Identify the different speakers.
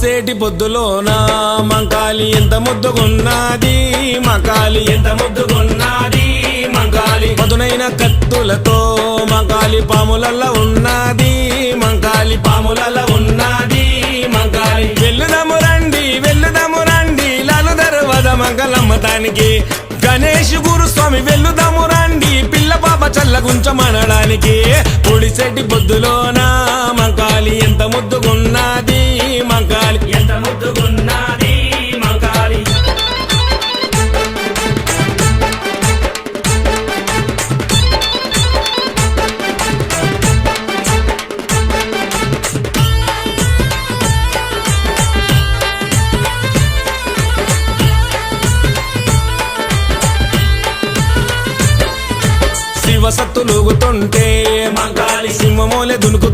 Speaker 1: పొడిసేటి పొద్దులోన మంకాలి ఎంత ముద్దుగున్నది, మంకాలి ఎంత ముద్దుగున్నది, మంకాలి పదునైన కత్తులతో మంకాలి పాములల్ల ఉన్నది, మంకాలి పాములల్ల ఉన్నది, మంకాలి వెళ్ళుదము రండి లాలు దర్వాజ మంగళమ్మతానికి, గణేష్ గురుస్వామి వెళ్ళుదము రండి పిల్ల పాప చల్లగుంచమనడానికి. పొడిసేటి పొద్దులోన మంకాలి ఎంత ముద్దుగున్నది, మంకాలి ఎంత ముద్దుగున్నది, మంకాలి శివసత్తులుగుతుంటే మంకాలి సింహమూలె దునుకు